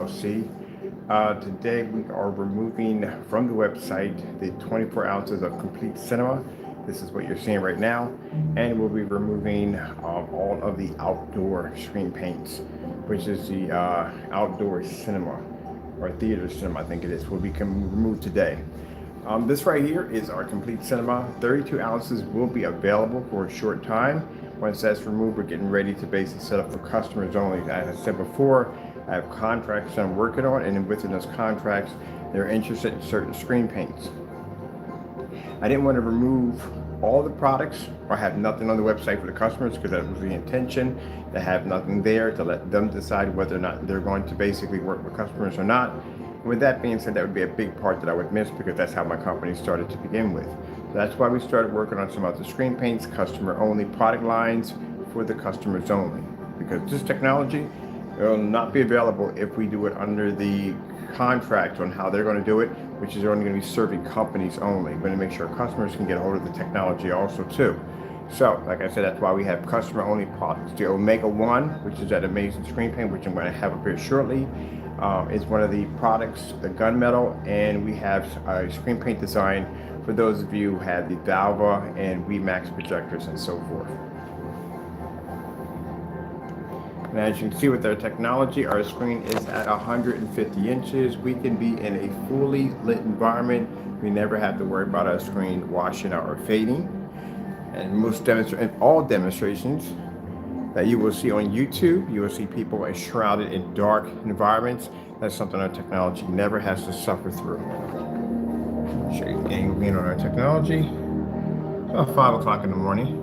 LLC. Today we are removing from the website the 24 ounces of complete cinema. This is what you're seeing right now. And we'll be removing all of the outdoor screen paints, which is the outdoor cinema or theater cinema, I think it is, will be removed today. This right here is our complete cinema. 32 ounces will be available for a short time. Once that's removed, we're getting ready to basically set up for customers only. As I said before, I have contracts I'm working on, and within those contracts, they're interested in certain screen paints. I didn't want to remove all the products or have nothing on the website for the customers, because that was the intention, to have nothing there to let them decide whether or not they're going to basically work with customers or not. With that being said, that would be a big part that I would miss, because that's how my company started to begin with. So that's why we started working on some other screen paints, customer only product lines for the customers only. Because this technology will not be available if we do it under the contract on how they're going to do it, which is only going to be serving companies only. We're going to make sure customers can get a hold of the technology also too. So, like I said, that's why we have customer-only products. The Omega 1, which is that amazing screen paint, which I'm going to have up here shortly, is one of the products, the gunmetal, and we have a screen paint design for those of you who have the Valva and WeMax projectors and so forth. And as you can see with our technology, our screen is at 150 inches. We can be in a fully lit environment. We never have to worry about our screen washing out or fading. And all demonstrations that you will see on YouTube, you will see people shrouded in dark environments. That's something our technology never has to suffer through. I'll show you the angle being on our technology. It's about 5 o'clock in the morning.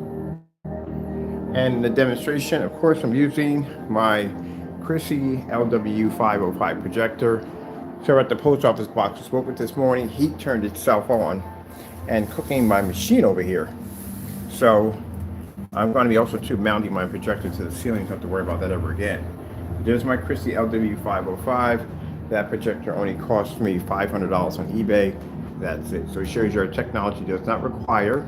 And the demonstration, of course, I'm using my Chrissy LW505 projector. So at the post office box, I spoke with this morning, heat turned itself on and cooking my machine over here. So I'm going to be also mounting my projector to the ceiling. Don't have to worry about that ever again. There's my Chrissy LW505. That projector only cost me $500 on eBay. That's it. So it shows you our technology does not require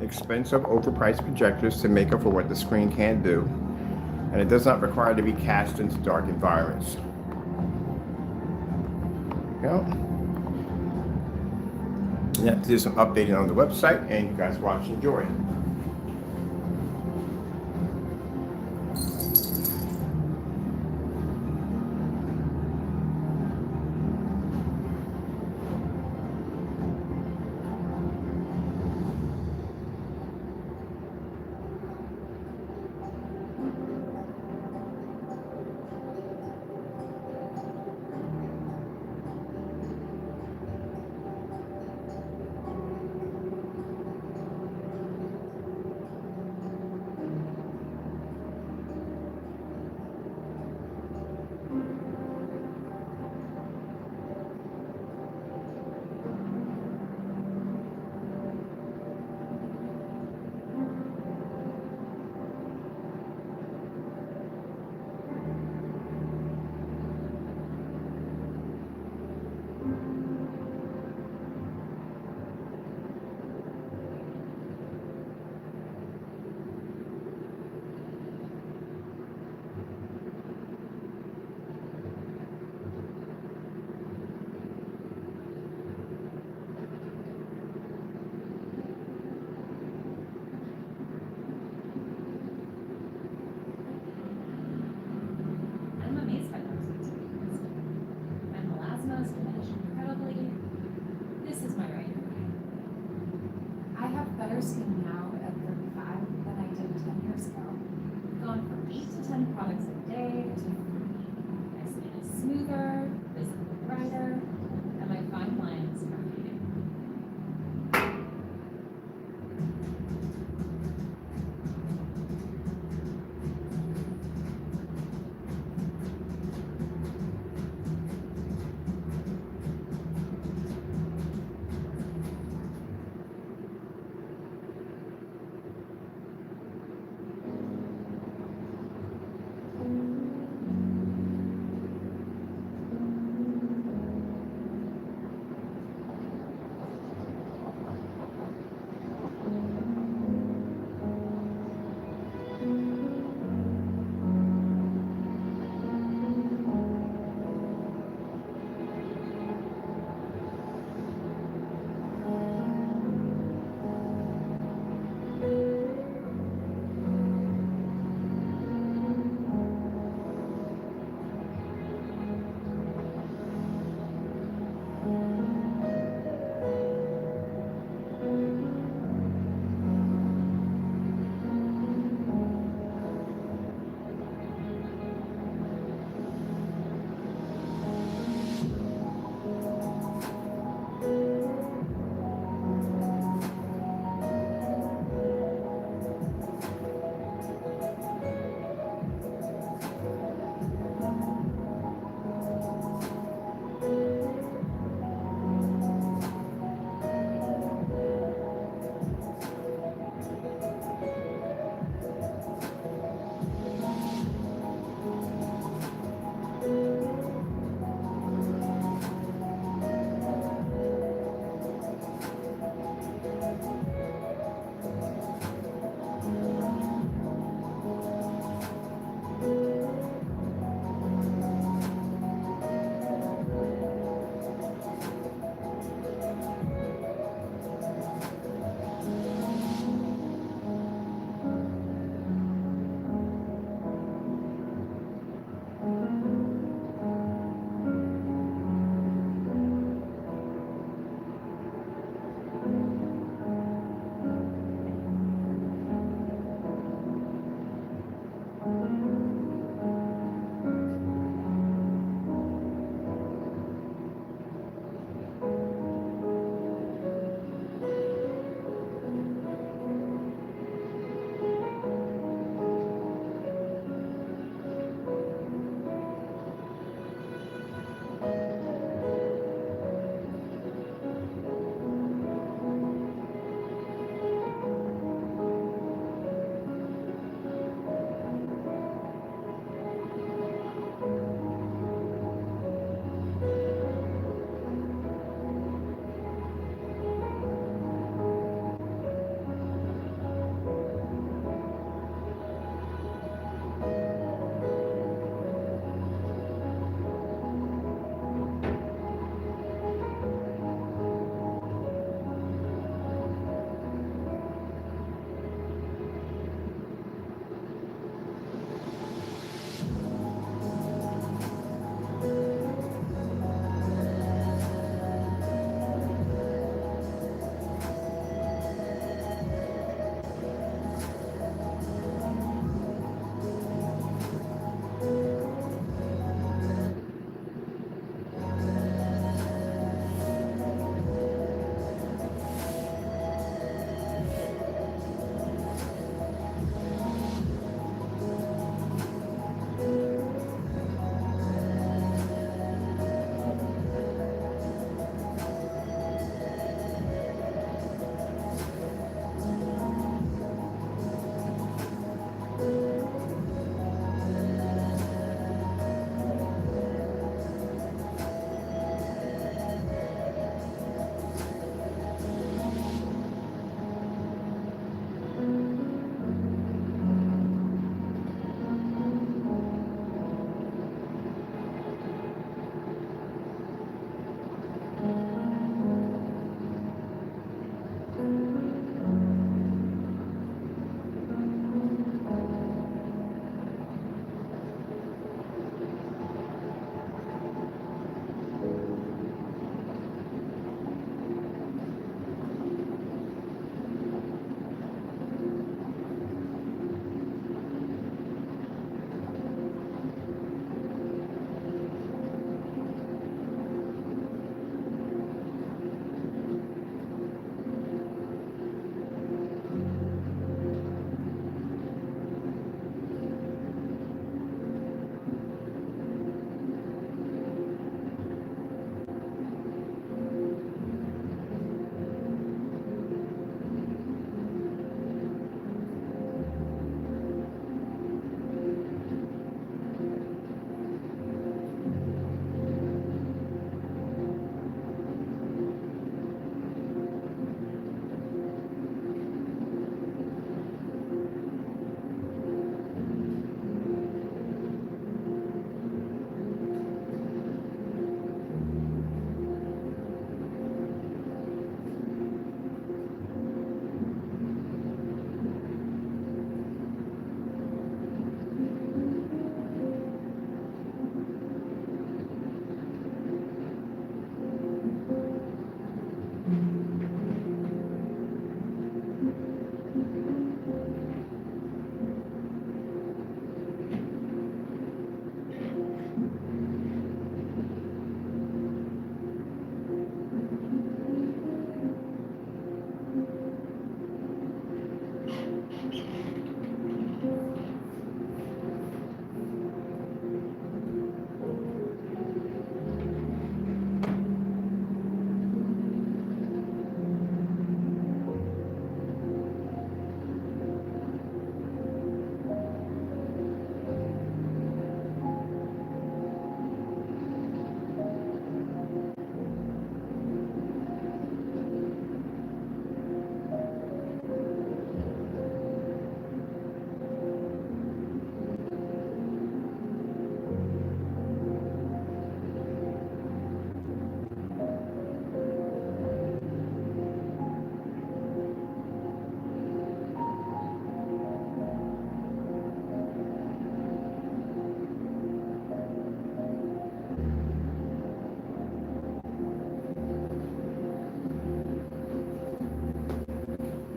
expensive, overpriced projectors to make up for what the screen can do. And it does not require to be cast into dark environments. There we go. You have to do some updating on the website, and you guys watch and enjoy.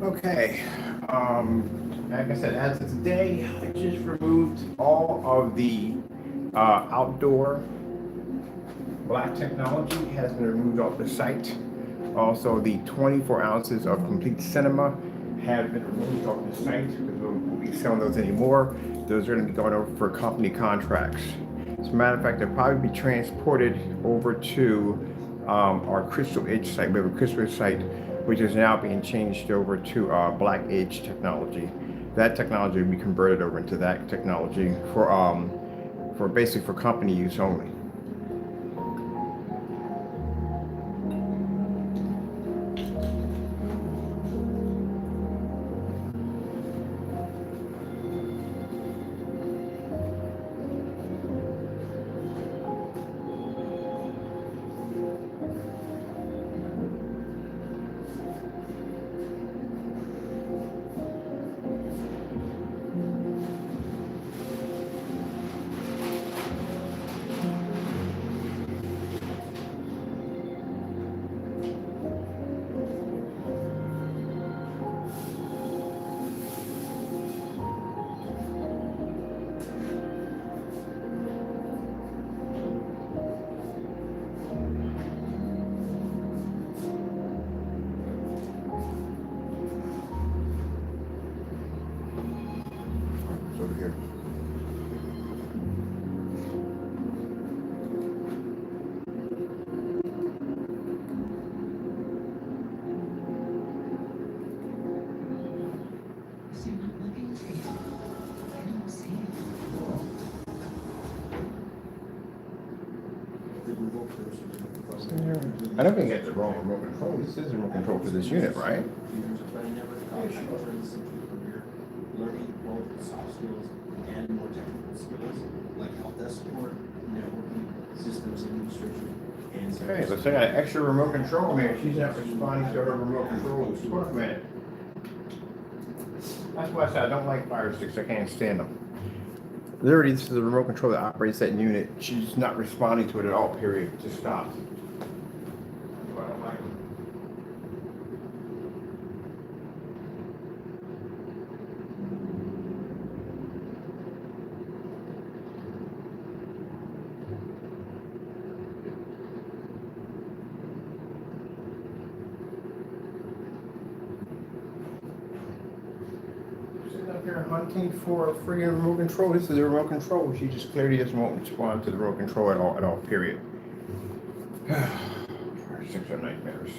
Okay. Like I said, as of today, I just removed all of the outdoor black technology has been removed off the site. Also, the 24 ounces of complete cinema have been removed off the site because we won't be selling those anymore. Those are going to be going over for company contracts. As a matter of fact, they'll probably be transported over to our Crystal Edge site. We have a Crystal Edge site, which is now being changed over to Black Edge technology. That technology will be converted over into that technology for basically for company use only. It's over here. I don't think it's the wrong remote control. This is the remote control for this unit, right? Learning both soft skills and more technical skills like help desk support, networking, systems administration, and Okay, let's say I got an extra remote control man. She's not responding to her remote control support man. That's why I said I don't like fire sticks. I can't stand them. Literally, this is the remote control that operates that unit. She's not responding to it at all, period. Just stop. I don't like them. Sitting up here hunting for a friggin' remote control. This is the remote control. She just clearly doesn't want to respond to the remote control at all, period. Fire sticks are nightmares.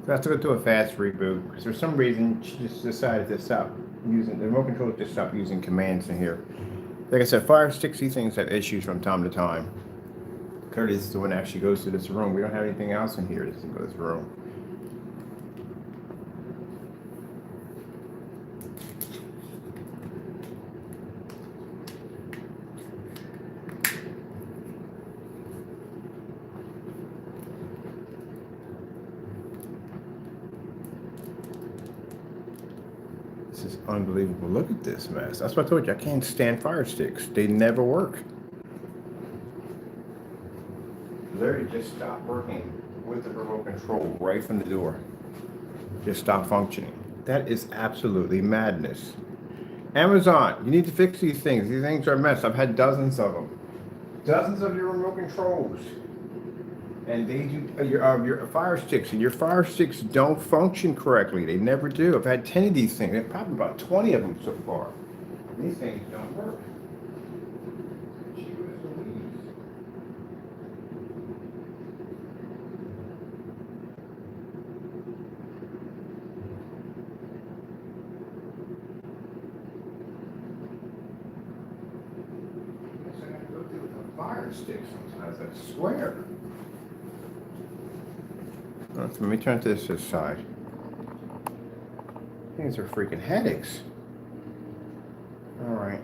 So I have to go do a fast reboot because for some reason she just decided to stop using the remote control. Just stop using commands in here. Like I said, fire sticks, these things have issues from time to time. Clearly, this is the one that actually goes to this room. We don't have anything else in here that doesn't go to this room. This is unbelievable. Look at this mess. That's what I told you. I can't stand fire sticks. They never work. Literally just stop working with the remote control right from the door. Just stop functioning. That is absolutely madness. Amazon, you need to fix these things. These things are a mess. I've had dozens of them. Dozens of your remote controls. And they do your fire sticks, and your fire sticks don't function correctly. They never do. I've had 10 of these things, probably about 20 of them so far. These things don't work. Gee whiz Louise. Guess I gotta go deal with a fire stick sometimes, I swear. Let me turn to this side. These are freaking headaches. All right.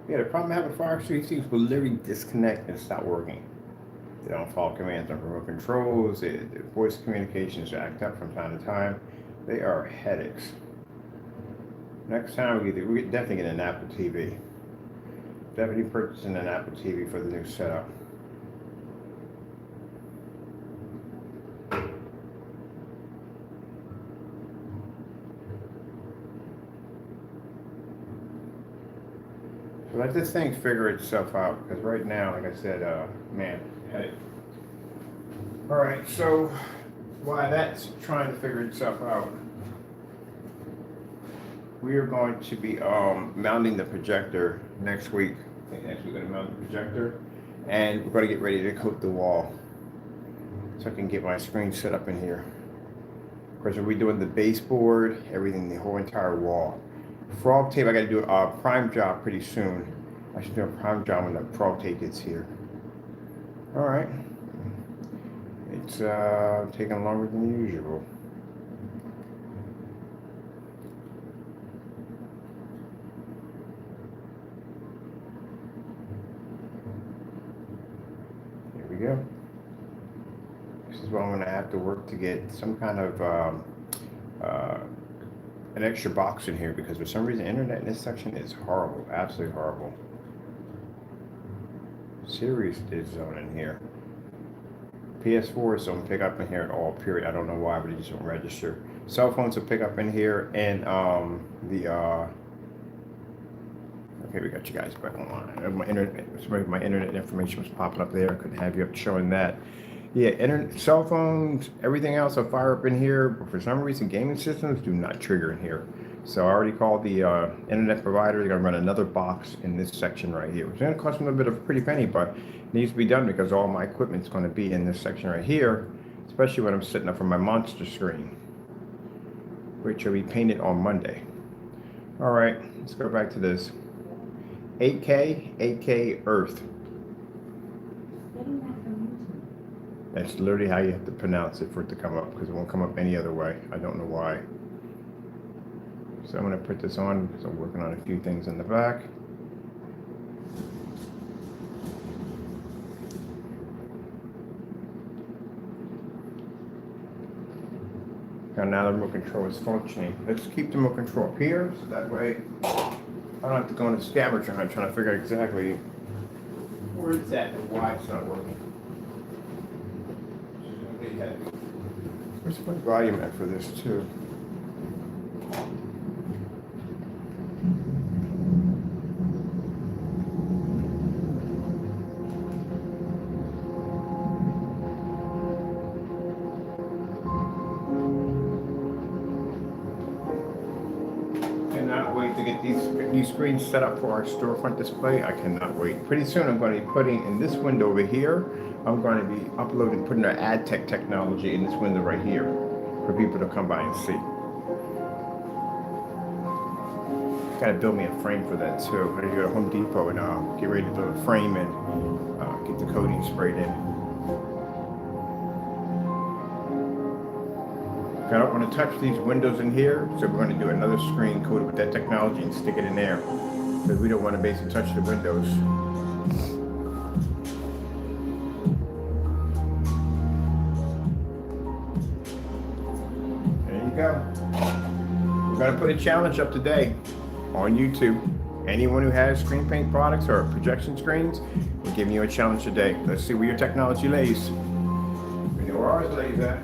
Yeah, the problem I have with Fire CCs will literally disconnect and stop working. They don't follow commands on remote controls. The voice communications act up from time to time. They are headaches. Next time we definitely get an Apple TV. Definitely purchasing an Apple TV for the new setup. So let this thing figure itself out, because right now, like I said, man, headache. All right, so while that's trying to figure itself out, we are going to be mounting the projector next week. I think next week we're going to mount the projector, and we're going to get ready to coat the wall so I can get my screen set up in here. Of course, we'll be doing the baseboard, everything, the whole entire wall. Frog tape, I got to do a prime job pretty soon. I should do a prime job when the frog tape gets here. All right. It's taking longer than usual. Here we go. This is what I'm going to have to work to get some kind of an extra box in here, because for some reason internet in this section is horrible, absolutely horrible. Serious dead zone in here. PS4s don't pick up in here at all, period. I don't know why, but it just won't register. Cell phones will pick up in here, and okay, we got you guys back online. My internet information was popping up there. I couldn't have you up showing that. Yeah, internet, cell phones, everything else will fire up in here, but for some reason gaming systems do not trigger in here. So I already called the internet provider. They're gonna run another box in this section right here, which is gonna cost me a little bit of a pretty penny, but it needs to be done because all my equipment's gonna be in this section right here, especially when I'm setting up for my monster screen, which will be painted on Monday. All right, let's go back to this. 8K Earth. That's literally how you have to pronounce it for it to come up, because it won't come up any other way. I don't know why. So I'm going to put this on because I'm working on a few things in the back. And now the remote control is functioning. Let's keep the remote control up here, so that way I don't have to go into scavenger hunt trying to figure out exactly where it's at and why it's not working. Where's my volume at for this too? Cannot wait to get these screens set up for our storefront display. I cannot wait. Pretty soon I'm going to be putting in this window over here, I'm going to be putting our ad tech technology in this window right here for people to come by and see. Got to build me a frame for that too. I'm going to go to Home Depot and get ready to build a frame and get the coating sprayed in. I don't want to touch these windows in here, so we're going to do another screen coated with that technology and stick it in there, because we don't want to basically touch the windows. There you go. We're going to put a challenge up today on YouTube. Anyone who has screen paint products or projection screens, we're giving you a challenge today. Let's see where your technology lays. We know where ours lays at.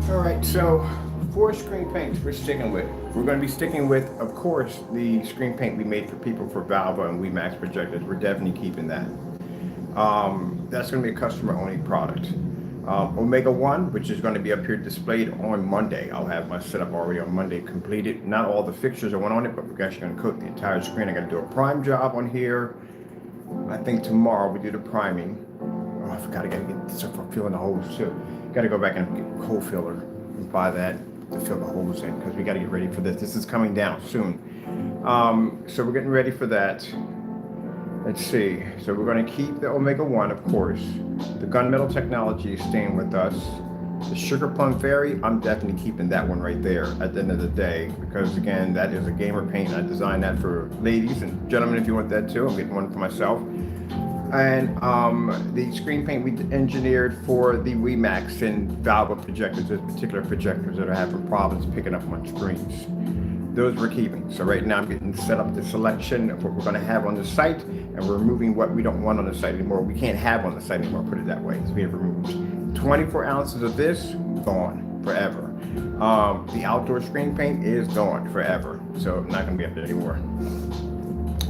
All right, so 4 screen paints we're sticking with. We're going to be sticking with, of course, the screen paint we made for people for Valva and WeMax projectors. We're definitely keeping that. That's going to be a customer-only product. Omega 1, which is going to be up here displayed on Monday. I'll have my setup already on Monday completed. Not all the fixtures are went on it, but we're actually going to coat the entire screen. I got to do a prime job on here. I think tomorrow we do the priming. Oh, I forgot, I got to get this for filling the holes too. Got to go back and get a hole filler and buy that to fill the holes in because we got to get ready for this. This is coming down soon. So we're getting ready for that. Let's see. So we're going to keep the Omega 1, of course. The gunmetal technology is staying with us. The Sugar Plum Fairy, I'm definitely keeping that one right there at the end of the day because, again, that is a gamer paint. I designed that for ladies and gentlemen if you want that too. I'm getting one for myself. And the screen paint we engineered for the WeMax and Valva projectors, those particular projectors that are having problems picking up on screens. Those we're keeping. So right now I'm getting set up the selection of what we're going to have on the site, and we're removing what we don't want on the site anymore. We can't have on the site anymore, put it that way. It's being removed. 24 ounces of this, gone forever. The outdoor screen paint is gone forever. So not going to be up there anymore.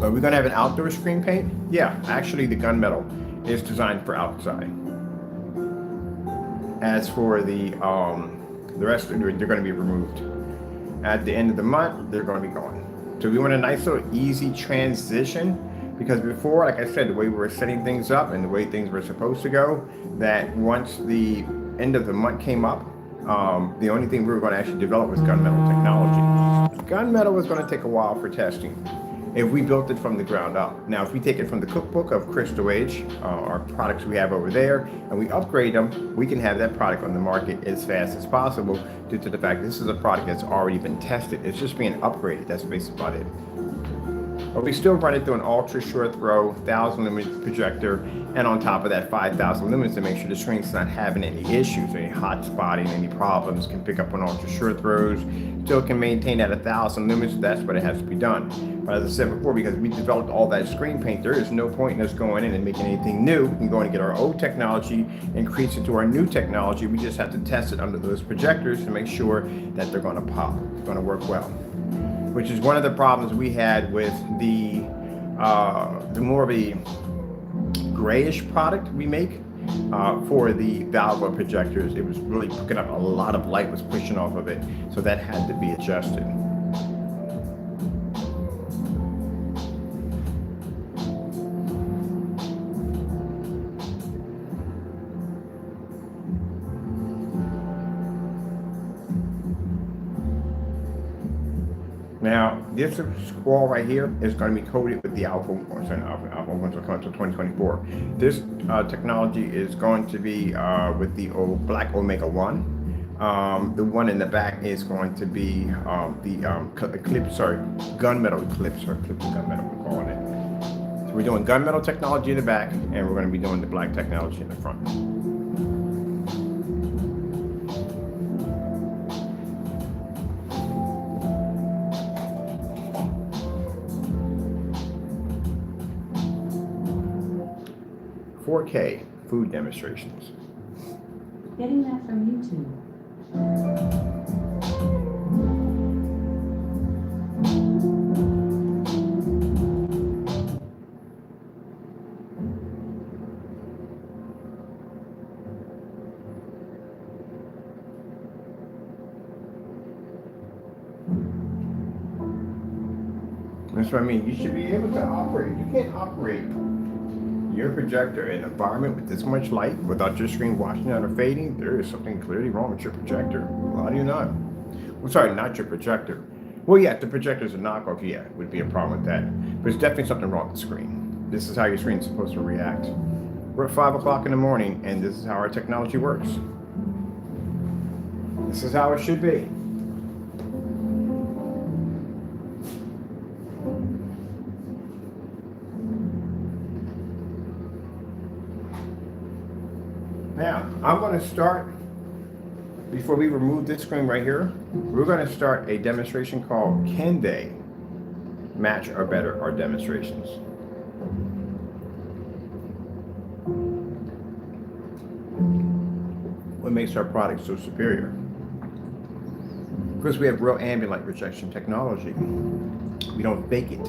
Are we going to have an outdoor screen paint? Yeah, actually the gunmetal is designed for outside. As for the rest, they're going to be removed. At the end of the month, they're going to be gone. So we want a nice little easy transition because before, like I said, the way we were setting things up and the way things were supposed to go, that once the end of the month came up, the only thing we were going to actually develop was gunmetal technology. Gunmetal was going to take a while for testing if we built it from the ground up. Now, if we take it from the cookbook of Crystal Age, our products we have over there, and we upgrade them, we can have that product on the market as fast as possible due to the fact this is a product that's already been tested. It's just being upgraded. That's basically about it. But we still run it through an ultra short throw, 1,000 lumen projector, and on top of that 5,000 lumens to make sure the screen's not having any issues, any hot spotting, any problems, can pick up on ultra short throws, still can maintain at 1,000 lumens, so that's what it has to be done. But as I said before, because we developed all that screen paint, there is no point in us going in and making anything new. We can go in and get our old technology, increase it to our new technology. We just have to test it under those projectors to make sure that they're going to pop, it's going to work well. Which is one of the problems we had with the more of a grayish product we make for the Valva projectors. It was really picking up a lot of light was pushing off of it, so that had to be adjusted. Now, this wall right here is going to be coated with the Alpha 1s will come until 2024. This technology is going to be with the black Omega 1. The one in the back is going to be gunmetal Eclipse, or Eclipse gunmetal, we're calling it. So we're doing gunmetal technology in the back, and we're going to be doing the black technology in the front. 4K food demonstrations. Getting that from YouTube. That's what I mean. You should be able to operate. You can't operate your projector in an environment with this much light without your screen washing out or fading. There is something clearly wrong with your projector. How do you not? Well, sorry, not your projector. Well, yeah, the projector's a knockoff, yeah, would be a problem with that. But there's definitely something wrong with the screen. This is how your screen's supposed to react. We're at 5 o'clock in the morning, and this is how our technology works. This is how it should be. Now, I'm going to start, before we remove this screen right here, we're going to start a demonstration called Can They Match or Better Our Demonstrations? What makes our product so superior? Because we have real ambient light projection technology. We don't fake it.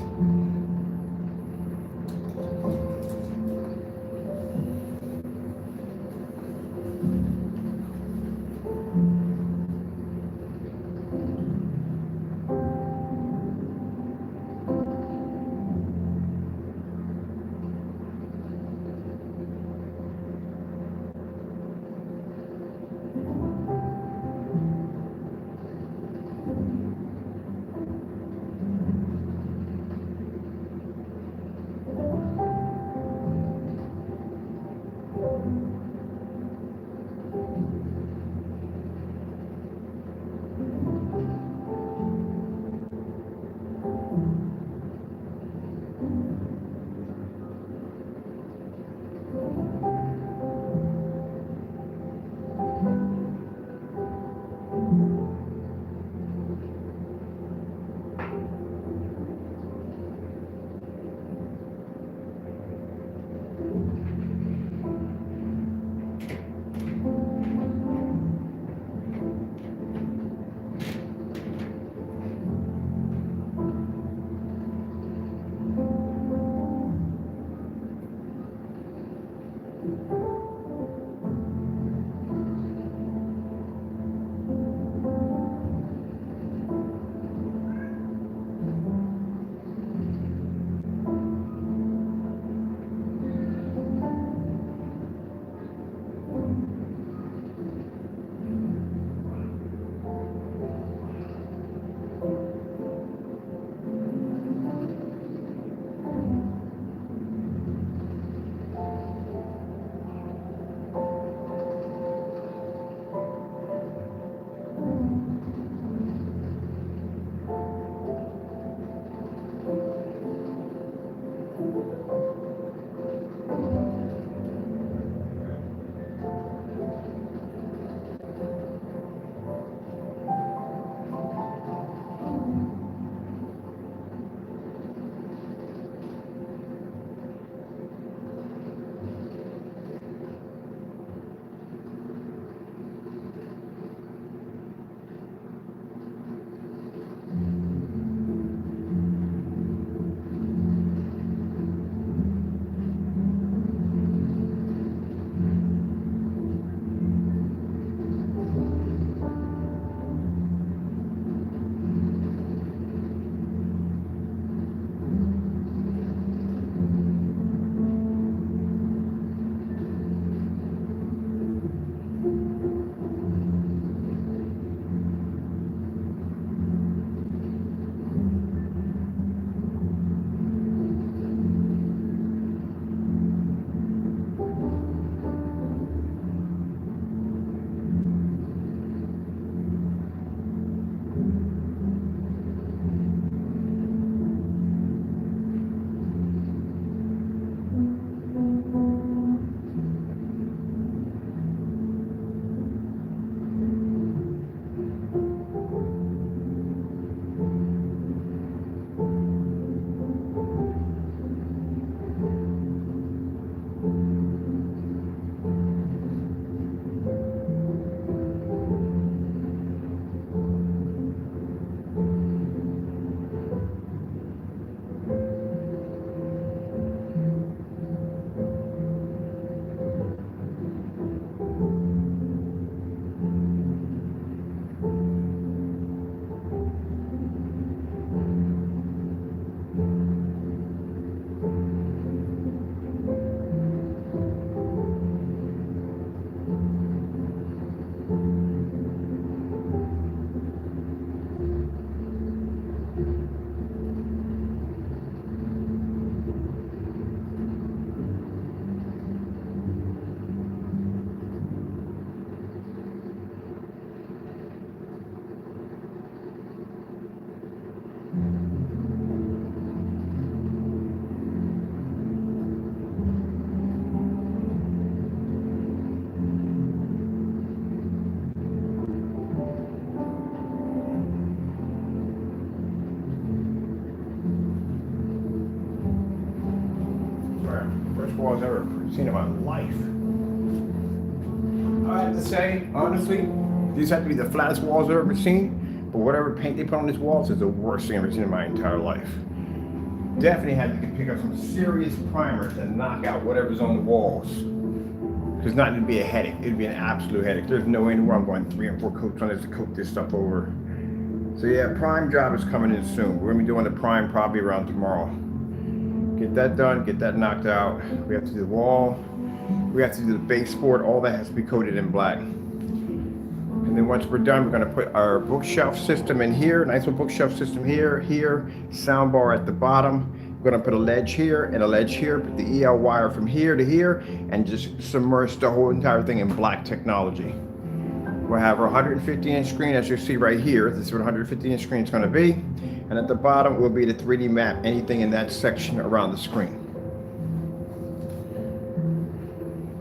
First walls I've ever seen in my life. I have to say, honestly, these have to be the flattest walls I've ever seen. but whatever paint they put on these walls is the worst thing I've ever seen in my entire life. Definitely had to pick up some serious primers and knock out whatever's on the walls. It's not going to be a headache. It'd be an absolute headache. There's no way in the world I'm going 3 and 4 coats on this to coat this stuff over. So yeah, prime job is coming in soon. We're going to be doing the prime probably around tomorrow. Get that done, get that knocked out. We have to do the wall. We have to do the baseboard. All that has to be coated in black. And then once we're done, we're going to put our bookshelf system in here. Nice little bookshelf system here, sound bar at the bottom. We're going to put a ledge here and a ledge here, put the EL wire from here to here, and just submerge the whole entire thing in black technology. We'll have our 150-inch screen, as you see right here. This is what a 150-inch screen is going to be. And at the bottom will be the 3D map, anything in that section around the screen.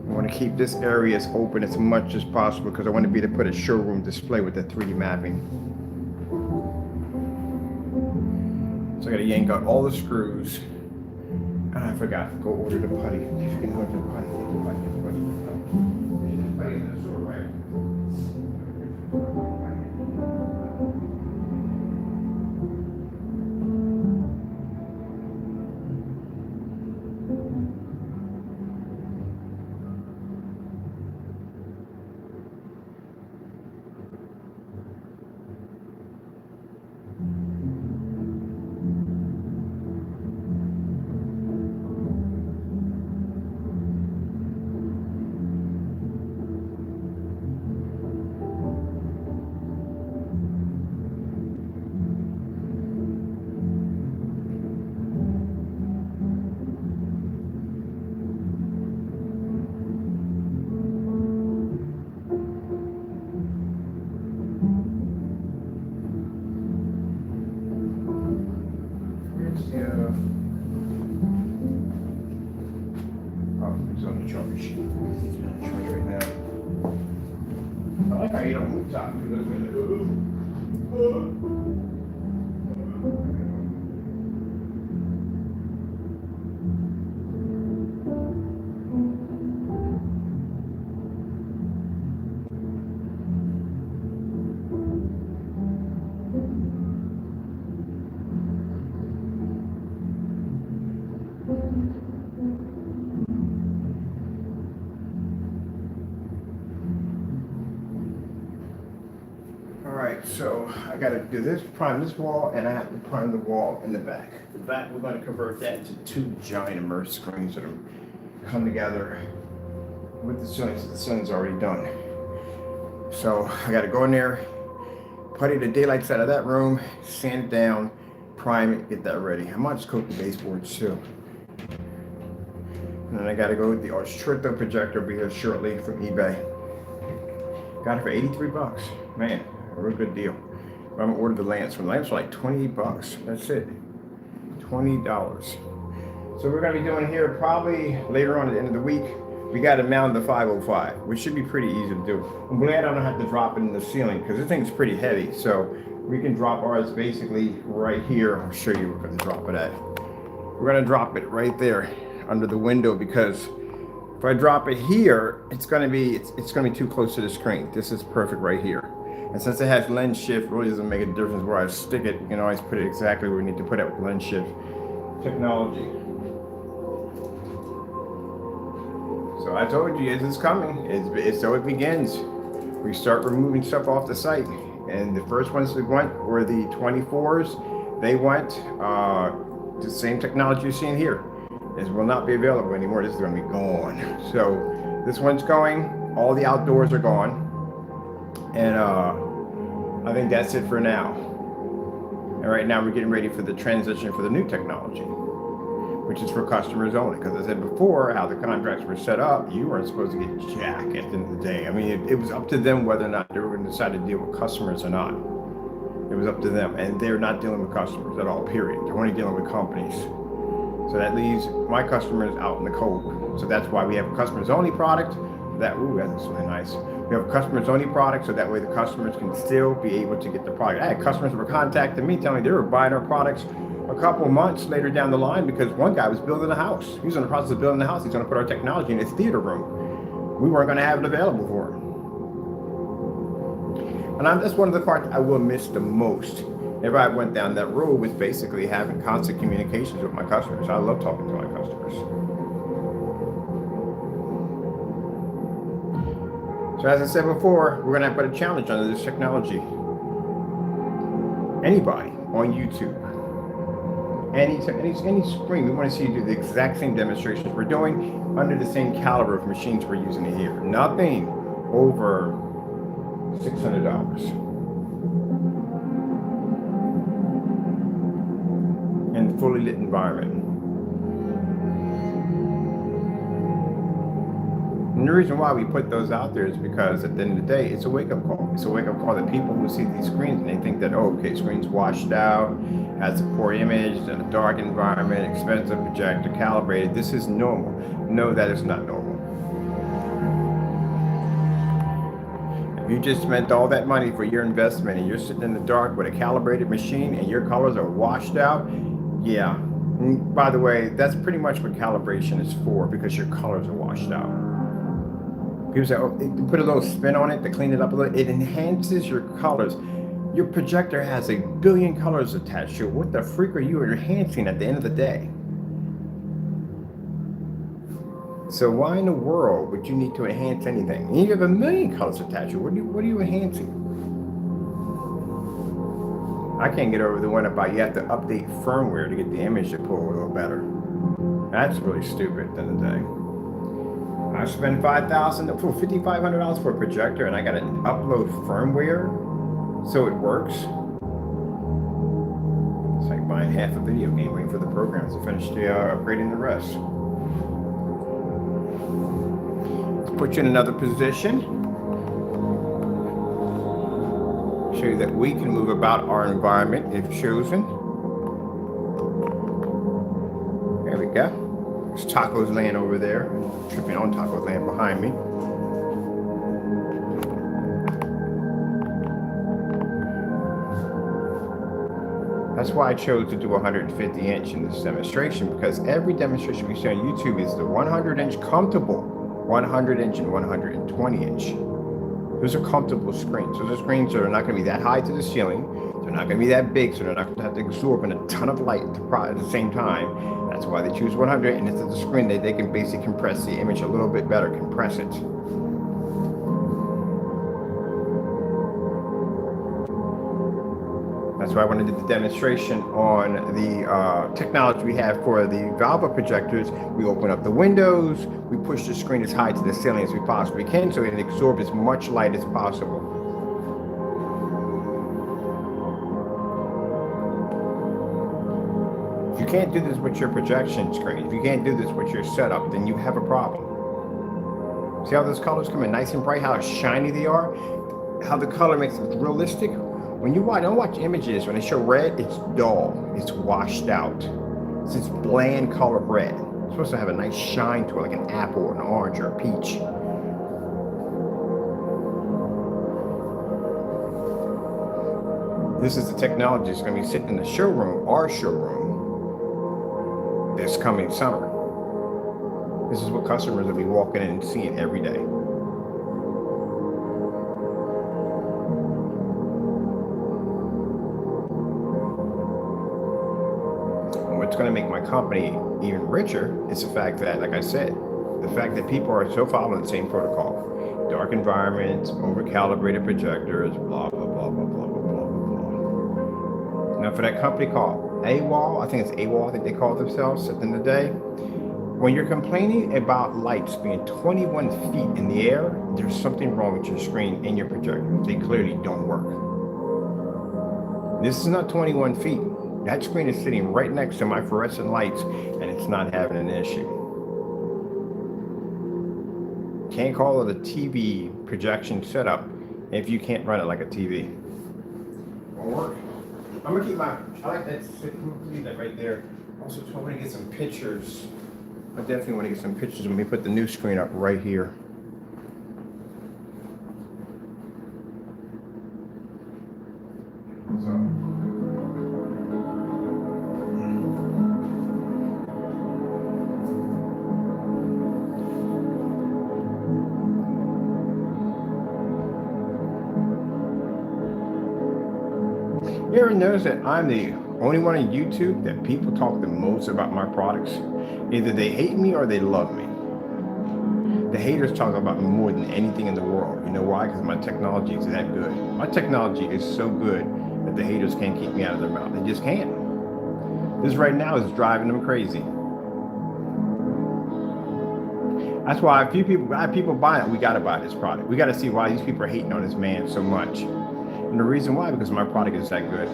I want to keep this area as open as much as possible because I want to be able to put a showroom display with the 3D mapping. So I got to yank out all the screws. And I forgot to go order the putty. If you can order the putty, the putty. The putty in the store, right? So I got to do this, prime this wall, and I have to prime the wall in the back. The back, we're going to convert that into 2 giant immersed screens that come together with the ceiling. So the ceiling's already done. So I got to go in there, putty the daylights out of that room, sand it down, prime it, get that ready. I might just coat the baseboards too. And then I got to go with the Archtrito projector over here shortly from eBay. Got it for 83 bucks. Man. A real good deal. I'm gonna order the lamps. The lamps are like 28 bucks. That's it. $20. So we're gonna be doing here probably later on at the end of the week. We got to mount the 505, which should be pretty easy to do. I'm glad I don't have to drop it in the ceiling because this thing's pretty heavy. So we can drop ours basically right here. I'll show you where we're gonna drop it at. We're gonna drop it right there under the window because if I drop it here, it's gonna be too close to the screen. This is perfect right here. And since it has lens shift, it really doesn't make a difference where I stick it. You can always put it exactly where we need to put it with lens shift technology. So I told you, it's coming. So it begins. We start removing stuff off the site. And the first ones that went were the 24s. They went the same technology you're seeing here. This will not be available anymore. This is going to be gone. So this one's going. All the outdoors are gone. And I think that's it for now. And right now we're getting ready for the transition for the new technology, which is for customers only. Because I said before, how the contracts were set up, you weren't supposed to get jack at the end of the day. I mean, it was up to them whether or not they were going to decide to deal with customers or not. It was up to them. And they're not dealing with customers at all, period. They're only dealing with companies. So that leaves my customers out in the cold. So that's why we have a customers only product. That looks really nice. We have customers only products, so that way the customers can still be able to get the product. I had customers who were contacting me telling me they were buying our products a couple months later down the line because one guy was building a house. He was in the process of building a house. He's going to put our technology in his theater room. We weren't going to have it available for him. And that's one of the parts I will miss the most. If I went down that road, was basically having constant communications with my customers. I love talking to my customers. So as I said before, we're gonna put a challenge under this technology. Anybody on YouTube, any screen, we want to see you do the exact same demonstrations we're doing under the same caliber of machines we're using here. Nothing over $600 in fully lit environment. And the reason why we put those out there is because at the end of the day, it's a wake-up call. It's a wake-up call that people who see these screens and they think that, oh, okay, screen's washed out, has a poor image, in a dark environment, expensive projector, calibrated. This is normal. No, that is not normal. If you just spent all that money for your investment and you're sitting in the dark with a calibrated machine and your colors are washed out, yeah. And by the way, that's pretty much what calibration is for, because your colors are washed out. People say, oh, put a little spin on it to clean it up a little. It enhances your colors. Your projector has a billion colors attached to it. What the freak are you enhancing at the end of the day? So why in the world would you need to enhance anything? You have a million colors attached to it. What are you enhancing? I can't get over the one about you have to update firmware to get the image to pull a little better. That's really stupid at the end of the day. I spend $5,500 for a projector and I got to upload firmware so it works. It's like buying half a video game waiting for the programs to finish upgrading the rest. Let's put you in another position. Show you that we can move about our environment if chosen. There we go. There's Taco's land over there. Tripping on Taco's land behind me. That's why I chose to do 150 inch in this demonstration, because every demonstration we see on YouTube is the 100 inch comfortable, 100 inch and 120 inch. Those are comfortable screens. Those are screens that are not going to be that high to the ceiling. They're not going to be that big, so they're not going to have to absorb in a ton of light at the same time. That's why they choose 100, and it's the screen that they can basically compress the image a little bit better, compress it. That's why I wanted to do the demonstration on the technology we have for the Valva projectors. We open up the windows, we push the screen as high to the ceiling as we possibly can so it can absorb as much light as possible. If you can't do this with your projection screen, if you can't do this with your setup, then you have a problem. See how those colors come in nice and bright, how shiny they are, how the color makes it realistic. When you don't watch images, when they show red, it's dull, it's washed out. It's this bland color red. It's supposed to have a nice shine to it, like an apple or an orange or a peach. This is the technology that's going to be sitting in the showroom, our showroom, this coming summer. This is what customers will be walking in and seeing every day. What's going to make my company even richer is the fact that, like I said, the fact that people are so following the same protocol. Dark environments, over-calibrated projectors, blah, blah, blah, blah, blah, blah, blah, blah. Now, for that company called AWOL, I think it's AWOL, I think they call themselves at the end of the day, when you're complaining about lights being 21 feet in the air, there's something wrong with your screen and your projector. They clearly don't work. This is not 21 feet. That screen is sitting right next to my fluorescent lights, and it's not having an issue. Can't call it a TV projection setup if you can't run it like a TV. Won't work. I'm gonna keep I like that, leave that right there. Also, I want to get some pictures. I definitely want to get some pictures. Let me put the new screen up right here. You ever notice that I'm the only one on YouTube that people talk the most about my products? Either they hate me or they love me. The haters talk about me more than anything in the world. You know why? Because my technology is that good. My technology is so good that the haters can't keep me out of their mouth. They just can't. This right now is driving them crazy. That's why a few people, I have people buying it. We got to buy this product. We got to see why these people are hating on this man so much. And the reason why, because my product is that good.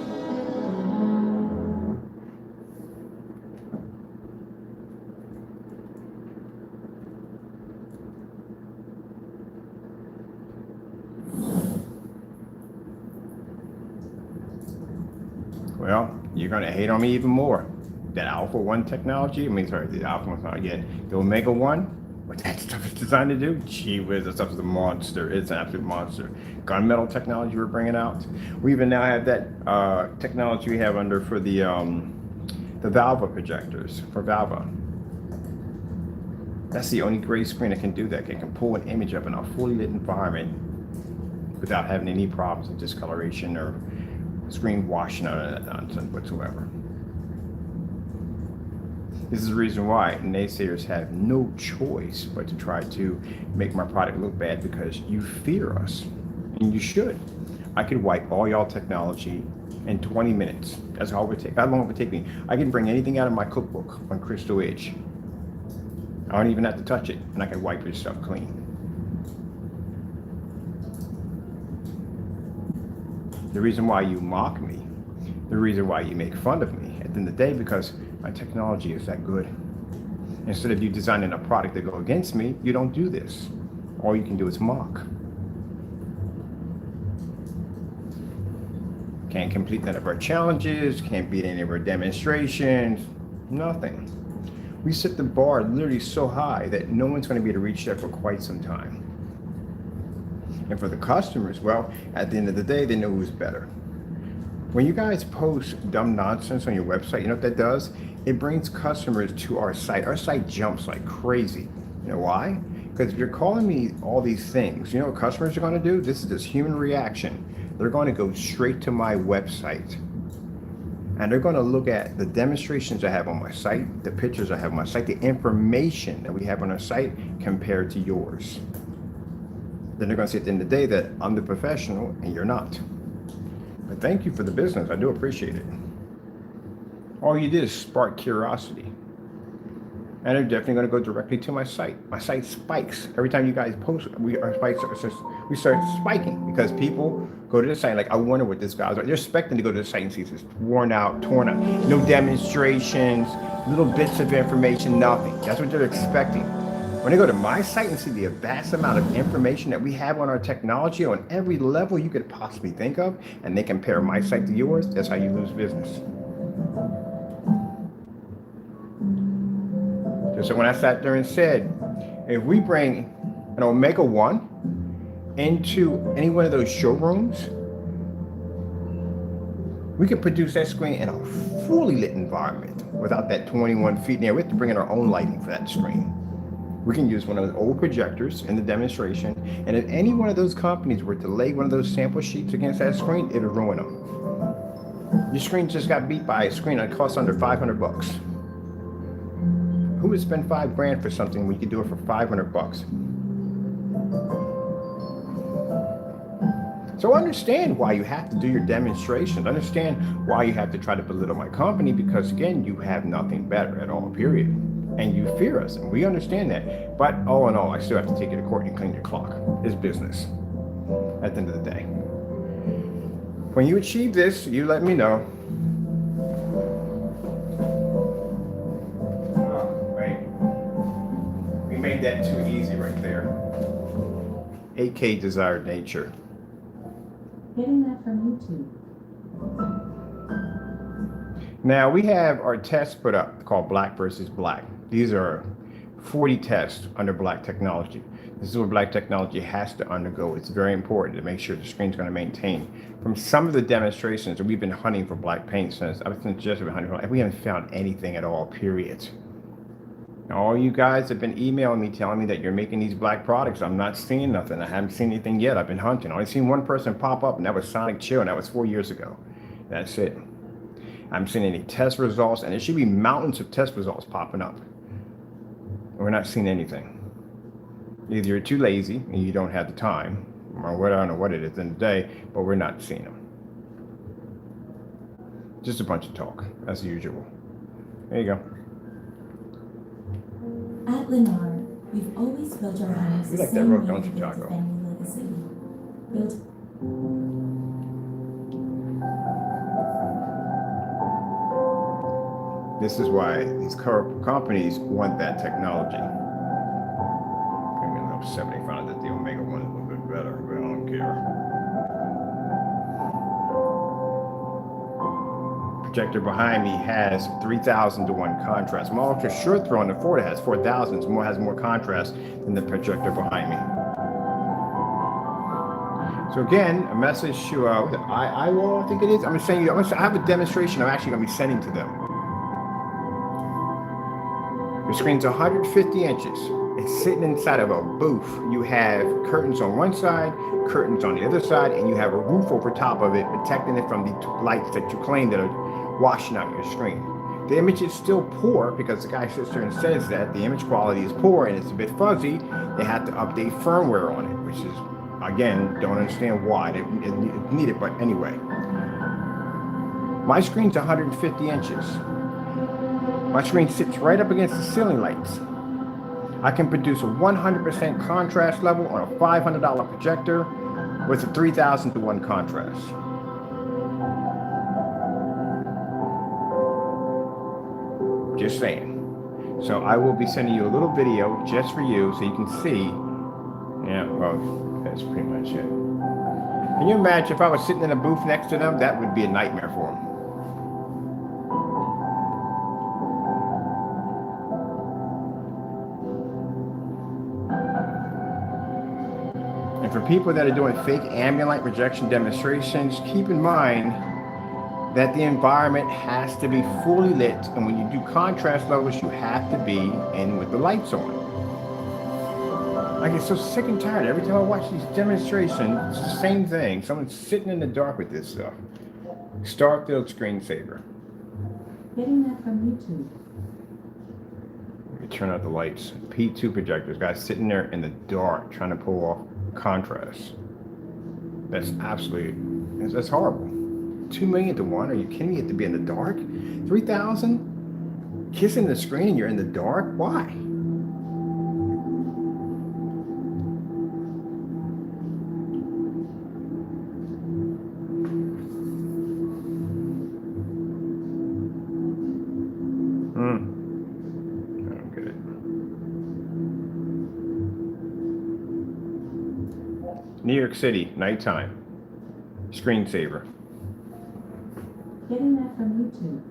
Well, you're going to hate on me even more. That Alpha 1 technology, the Alpha 1's not yet. The Omega 1, what that stuff is designed to do, gee whiz, that stuff is a monster. It's an absolute monster. Gunmetal technology we're bringing out. We even now have that technology we have under for the Valva projectors, for Valva. That's the only gray screen that can do that. It can pull an image up in a fully lit environment without having any problems with discoloration or screen washing out of that nonsense whatsoever. This is the reason why naysayers have no choice but to try to make my product look bad, because you fear us, and you should. I could wipe all y'all technology in 20 minutes. That's all it would take. How long it would take me? I can bring anything out of my cookbook on Crystal Edge. I don't even have to touch it, and I can wipe your stuff clean. The reason why you mock me, the reason why you make fun of me at the end of the day, because my technology is that good. Instead of you designing a product to go against me, you don't do this. All you can do is mock. Can't complete none of our challenges, can't beat any of our demonstrations, nothing. We set the bar literally so high that no one's going to be able to reach that for quite some time. And for the customers, well, at the end of the day, they know who's better. When you guys post dumb nonsense on your website, you know what that does? It brings customers to our site. Our site jumps like crazy. You know why? Because if you're calling me all these things, you know what customers are going to do? This is this human reaction. They're going to go straight to my website. And they're going to look at the demonstrations I have on my site, the pictures I have on my site, the information that we have on our site compared to yours. Then they're going to see at the end of the day that I'm the professional and you're not. But thank you for the business. I do appreciate it. All you did is spark curiosity. And they're definitely going to go directly to my site. My site spikes. Every time you guys post, we start spiking because people go to the site like, I wonder what this guy's like. They're expecting to go to the site and see this worn out, torn out, no demonstrations, little bits of information, nothing. That's what they're expecting. When they go to my site and see the vast amount of information that we have on our technology on every level you could possibly think of, and they compare my site to yours, that's how you lose business. So when I sat there and said, if we bring an Omega 1 into any one of those showrooms, we could produce that screen in a fully lit environment without that 21 feet in there. We have to bring in our own lighting for that screen. We can use one of the old projectors in the demonstration, and if any one of those companies were to lay one of those sample sheets against that screen, it'll ruin them. Your screen just got beat by a screen that costs under 500 bucks. Who would spend $5,000 for something when you could do it for 500 bucks? So understand why you have to do your demonstrations. Understand why you have to try to belittle my company, because again, you have nothing better at all, period. And you fear us, and we understand that. But all in all, I still have to take you to court and clean your clock. It's business at the end of the day. When you achieve this, you let me know. We made that too easy right there. 8K desired nature. Getting that from YouTube. Now we have our tests put up called Black versus Black. These are 40 tests under Black technology. This is what Black technology has to undergo. It's very important to make sure the screen's going to maintain. From some of the demonstrations, we've been hunting for black paint since I've been hunting for, and we haven't found anything at all, period. Now, all you guys have been emailing me telling me that you're making these black products. I'm not seeing nothing. I haven't seen anything yet. I've been hunting. I only seen one person pop up, and that was Sonic Chill, and that was 4 years ago. That's it. I'm seeing any test results, and there should be mountains of test results popping up. We're not seeing anything. Either you're too lazy and you don't have the time, or what, I don't know what it is in the day, but we're not seeing them. Just a bunch of talk, as usual. There you go. At Lennar, we've always built our homes You the like that same rug, way don't we you, built a Taco? family legacy. Built This is why these companies want that technology. I'm gonna have 75 that the Omega one is a little bit better, but I don't care. Projector behind me has 3,000 to 1 contrast. My ultra short throw on the Ford has 4,000, so has more contrast than the projector behind me. So again, a message to I think it is. I'm saying I have a demonstration I'm actually going to be sending to them. The screen's 150 inches. It's sitting inside of a booth. You have curtains on one side, curtains on the other side, and you have a roof over top of it, protecting it from the lights that you claim that are washing out your screen. The image is still poor because the guy sits there and says that the image quality is poor and it's a bit fuzzy. They have to update firmware on it, which is, again, don't understand why it's needed, but anyway. My screen's 150 inches. My screen sits right up against the ceiling lights. I can produce a 100% contrast level on a $500 projector with a 3,000 to 1 contrast. Just saying. So I will be sending you a little video just for you so you can see. Yeah, well, that's pretty much it. Can you imagine if I was sitting in a booth next to them? That would be a nightmare for them. For people that are doing fake ambient light projection demonstrations, keep in mind that the environment has to be fully lit, and when you do contrast levels, you have to be in with the lights on. I get so sick and tired every time I watch these demonstrations. It's the same thing. Someone's sitting in the dark with this stuff. Starfield screensaver. getting that from YouTube. Let me turn out the lights. P2 projectors, guys sitting there in the dark trying to pull off contrast. That's absolutely, that's horrible. 2 million to 1, are you kidding me? You have to be in the dark? 3,000? Kissing the screen and you're in the dark? Why? I don't get it. New York City, nighttime. Screensaver. Getting that from YouTube.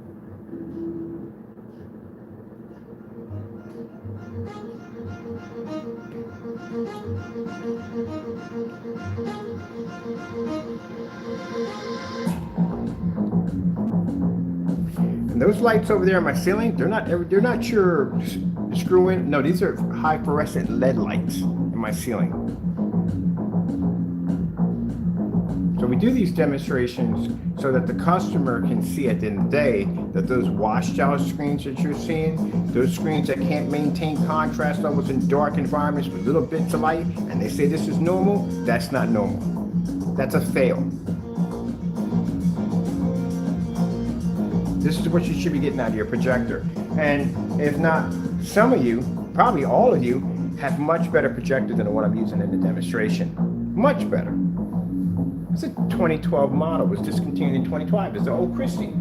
And those lights over there on my ceiling, they're not your screw in. No, these are high fluorescent LED lights in my ceiling. So we do these demonstrations so that the customer can see at the end of the day that those washed out screens that you're seeing, those screens that can't maintain contrast levels in dark environments with little bits of light, and they say this is normal, that's not normal. That's a fail. This is what you should be getting out of your projector. And if not, some of you, probably all of you, have much better projectors than what I'm using in the demonstration. Much better. It's a 2012 model, was discontinued in 2012. It's the old Christie.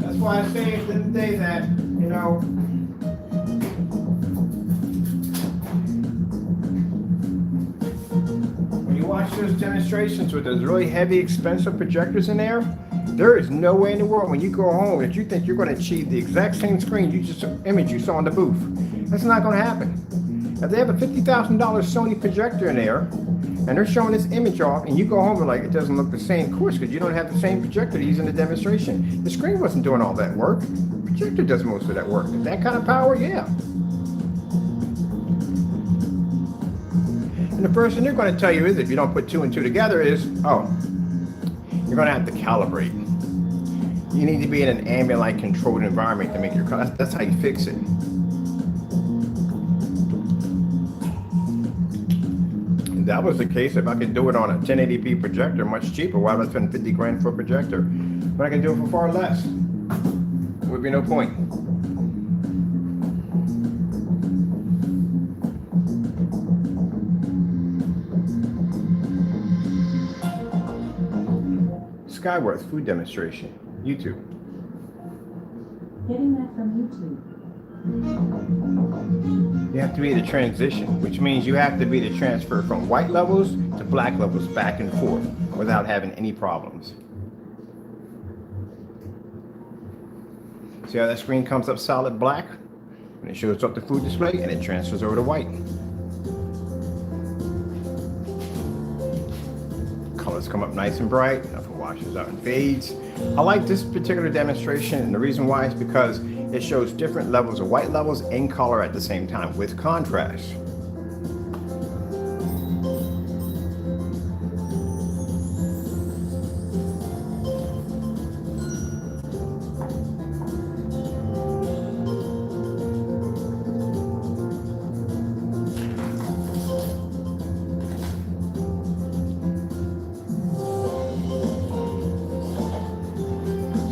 That's why I say at the end of the day that, you know, when you watch those demonstrations with those really heavy, expensive projectors in there, there is no way in the world when you go home that you think you're going to achieve the exact same screen image you saw in the booth. That's not going to happen. If they have a $50,000 Sony projector in there and they're showing this image off and you go home and like it doesn't look the same, of course, because you don't have the same projector to use in the demonstration. The screen wasn't doing all that work. The projector does most of that work. That kind of power, yeah. And the first thing they're going to tell you is, if you don't put 2 and 2 together, is, oh, you're going to have to calibrate. You need to be in an ambient-like controlled environment to make your color. That's how you fix it. If that was the case, if I could do it on a 1080p projector, much cheaper, why would I spend 50 grand for a projector? But I can do it for far less. There would be no point. Skyworth food demonstration, YouTube. Getting that from YouTube. You have to be the transition, which means you have to be the transfer from white levels to black levels back and forth without having any problems. See how that screen comes up solid black? And it shows up the food display and it transfers over to white. Colors come up nice and bright, nothing washes out and fades. I like this particular demonstration, and the reason why is because it shows different levels of white levels and color at the same time with contrast.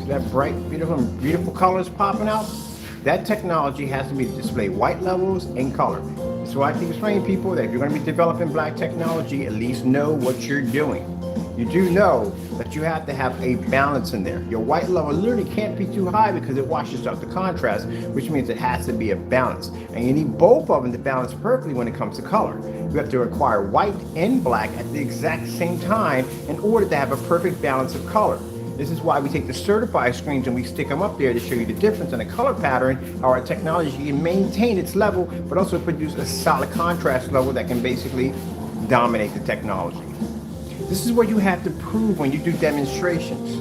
That bright, beautiful colors popping out, that technology has to be to display white levels and color. So I keep explaining people that if you're going to be developing black technology, at least know what you're doing. You do know that you have to have a balance in there. Your white level literally can't be too high because it washes out the contrast, which means it has to be a balance. And you need both of them to balance perfectly when it comes to color. You have to acquire white and black at the exact same time in order to have a perfect balance of color. This is why we take the certified screens and we stick them up there to show you the difference in the color pattern, how our technology can maintain its level, but also produce a solid contrast level that can basically dominate the technology. This is what you have to prove when you do demonstrations.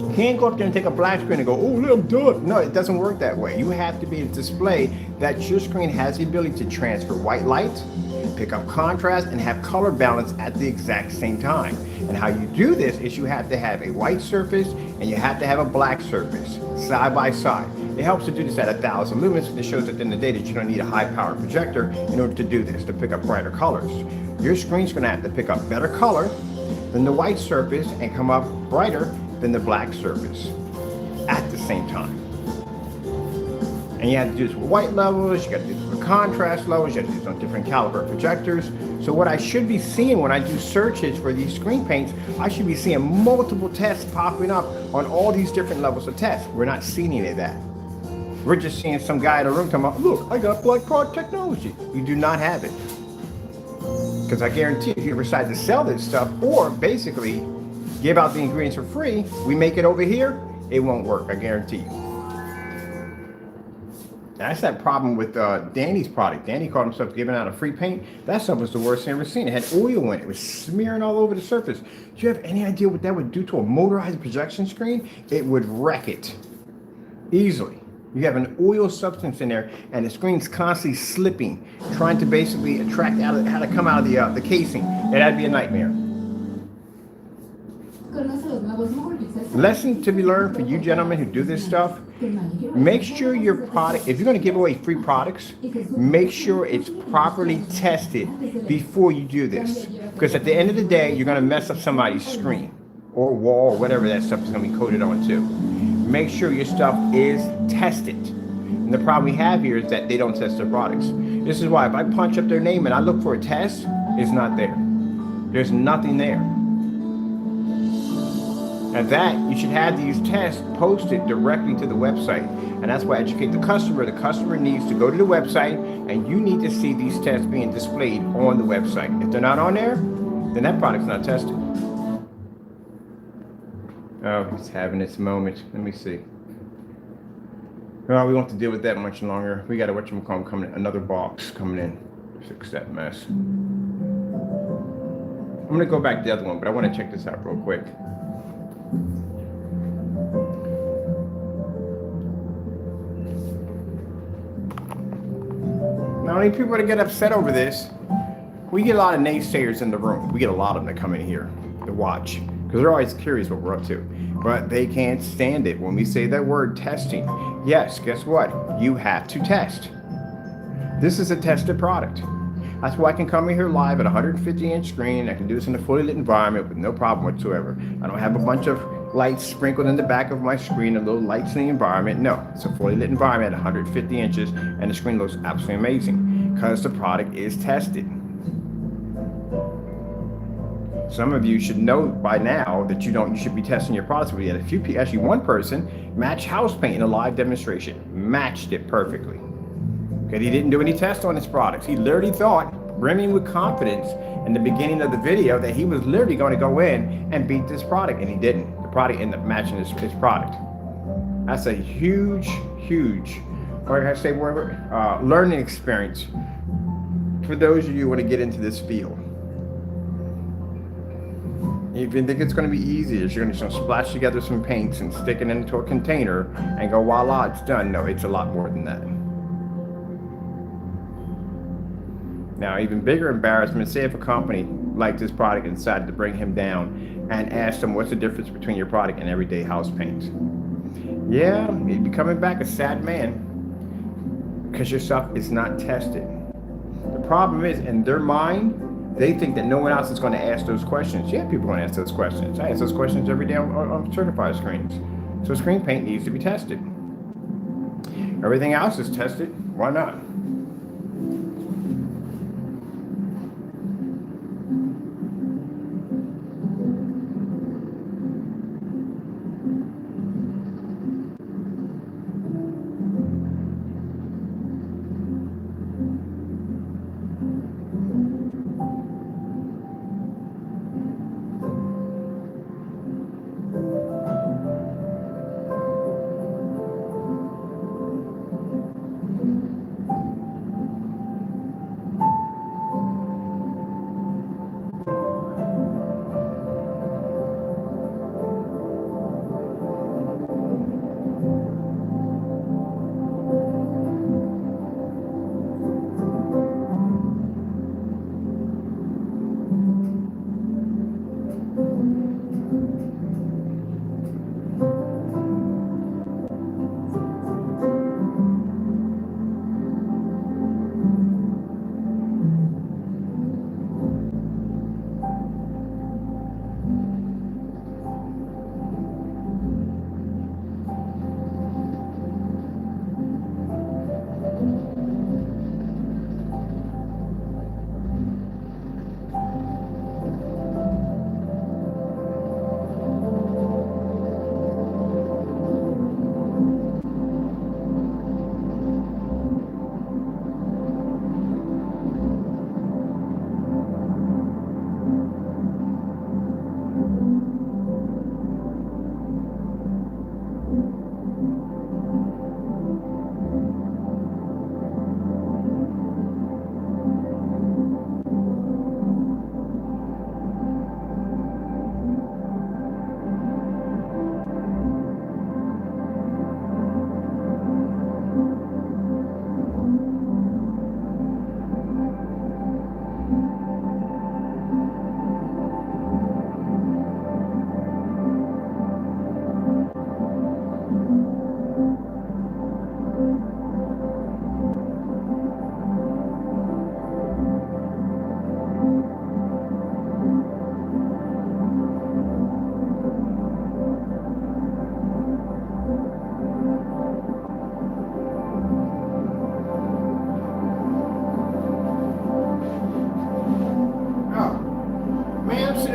You can't go up there and take a black screen and go, oh, I'm done. No, it doesn't work that way. You have to be able to display that your screen has the ability to transfer white light, pick up contrast, and have color balance at the exact same time. And how you do this is you have to have a white surface and you have to have a black surface side by side. It helps to do this at 1,000 lumens, and it shows at the end of the day that you don't need a high power projector in order to do this, to pick up brighter colors. Your screen's gonna have to pick up better color than the white surface and come up brighter than the black surface at the same time. And you have to do this with white levels, you got to do this with contrast levels, you have to do this on different caliber projectors. So what I should be seeing when I do searches for these screen paints, I should be seeing multiple tests popping up on all these different levels of tests. We're not seeing any of that. We're just seeing some guy in a room talking about, look, I got black product technology. You do not have it. Because I guarantee if you decide to sell this stuff or basically give out the ingredients for free, we make it over here, it won't work, I guarantee you. That's that problem with Danny's product. Danny called himself giving out a free paint. That stuff was the worst thing I've ever seen. It had oil in it. It was smearing all over the surface. Do you have any idea what that would do to a motorized projection screen? It would wreck it easily. You have an oil substance in there, and the screen's constantly slipping, trying to basically attract out of how to come out of the casing. That'd be a nightmare. Lesson to be learned for you gentlemen who do this stuff. Make sure your product, if you're going to give away free products, make sure it's properly tested before you do this. Because at the end of the day, you're going to mess up somebody's screen or wall or whatever that stuff is going to be coated onto. Make sure your stuff is tested. And the problem we have here is that they don't test their products. This is why if I punch up their name and I look for a test, it's not there. There's nothing there. And that, you should have these tests posted directly to the website. And that's why I educate the customer. The customer needs to go to the website and you need to see these tests being displayed on the website. If they're not on there, then that product's not tested. Oh, he's having its moment. Let me see. Oh, we won't have to deal with that much longer. We got a whatchamacallit coming in, another box coming in. Fix that mess. I'm gonna go back to the other one, but I want to check this out real quick. Now, I need people to get upset over this. We get a lot of naysayers in the room. We get a lot of them that come in here to watch because they're always curious what we're up to. But they can't stand it when we say that word testing. Yes, guess what? You have to test. This is a tested product. That's why I can come in here live at a 150-inch screen. I can do this in a fully lit environment with no problem whatsoever. I don't have a bunch of lights sprinkled in the back of my screen, a little lights in the environment. No, it's a fully lit environment at 150 inches, and the screen looks absolutely amazing because the product is tested. Some of you should know by now that you should be testing your products. We had a few people, actually one person, matched house paint in a live demonstration, matched it perfectly. Okay, he didn't do any tests on his products. He literally thought, brimming with confidence in the beginning of the video, that he was literally going to go in and beat this product, and he didn't. The product ended up matching his product. That's a huge, or I say, learning experience for those of you who want to get into this field. If you think it's going to be easy, you're going to splash together some paints and stick it into a container and go, voila, it's done. No, it's a lot more than that. Now, even bigger embarrassment, say if a company liked this product and decided to bring him down and asked him, what's the difference between your product and everyday house paint? Yeah, he'd be coming back a sad man because your stuff is not tested. The problem is, in their mind, they think that no one else is going to ask those questions. Yeah, people are going to ask those questions. I ask those questions every day on certified screens. So screen paint needs to be tested. Everything else is tested. Why not?